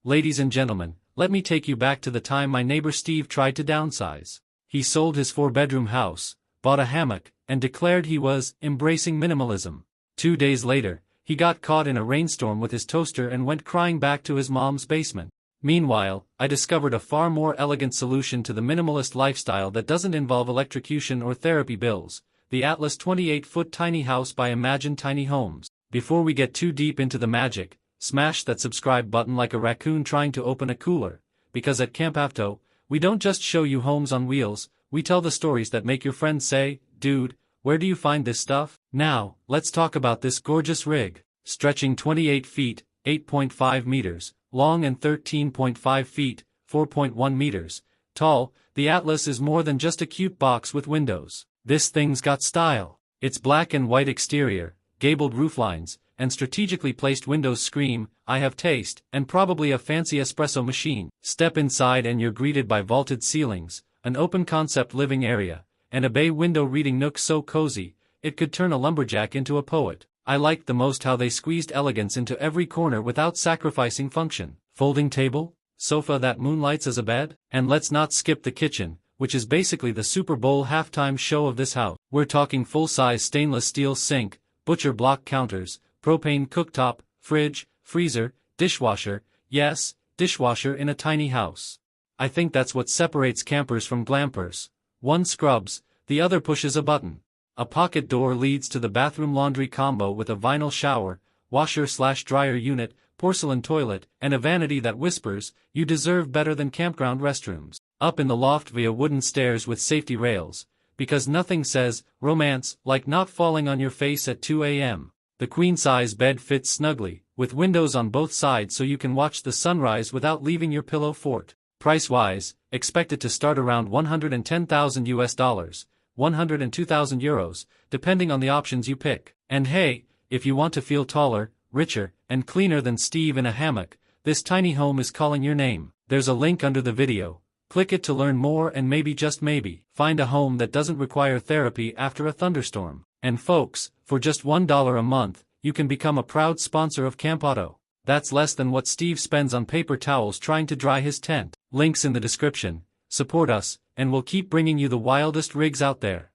Ladies and gentlemen, let me take you back to the time my neighbor Steve tried to downsize. He sold his 4-bedroom house, bought a hammock, and declared he was embracing minimalism. 2 days later, he got caught in a rainstorm with his toaster and went crying back to his mom's basement. Meanwhile, I discovered a far more elegant solution to the minimalist lifestyle that doesn't involve electrocution or therapy bills: the Atlas 28-foot tiny house by Imagine Tiny Homes. Before we get too deep into the magic, smash that subscribe button like a raccoon trying to open a cooler, because at CampAvto, we don't just show you homes on wheels, we tell the stories that make your friends say, "Dude, where do you find this stuff?" Now, let's talk about this gorgeous rig. Stretching 28 feet, 8.5 meters, long and 13.5 feet, 4.1 meters, tall, the Atlas is more than just a cute box with windows. This thing's got style. Its black and white exterior, gabled rooflines, and strategically placed windows scream, "I have taste," and probably a fancy espresso machine. Step inside and you're greeted by vaulted ceilings, an open-concept living area, and a bay window reading nook so cozy, it could turn a lumberjack into a poet. I liked the most how they squeezed elegance into every corner without sacrificing function. Folding table, sofa that moonlights as a bed, and let's not skip the kitchen, which is basically the Super Bowl halftime show of this house. We're talking full-size stainless steel sink, butcher block counters, propane cooktop, fridge, freezer, dishwasher, yes, dishwasher in a tiny house. I think that's what separates campers from glampers. One scrubs, the other pushes a button. A pocket door leads to the bathroom laundry combo with a vinyl shower, washer/dryer unit, porcelain toilet, and a vanity that whispers, "You deserve better than campground restrooms." Up in the loft via wooden stairs with safety rails, because nothing says romance like not falling on your face at 2 a.m. The queen-size bed fits snugly, with windows on both sides so you can watch the sunrise without leaving your pillow fort. Price-wise, expect it to start around $110,000, 102,000 euros, depending on the options you pick. And hey, if you want to feel taller, richer, and cleaner than Steve in a hammock, this tiny home is calling your name. There's a link under the video. Click it to learn more and maybe just maybe find a home that doesn't require therapy after a thunderstorm. And folks, for just $1 a month, you can become a proud sponsor of CampAvto. That's less than what Steve spends on paper towels trying to dry his tent. Links in the description. Support us, and we'll keep bringing you the wildest rigs out there.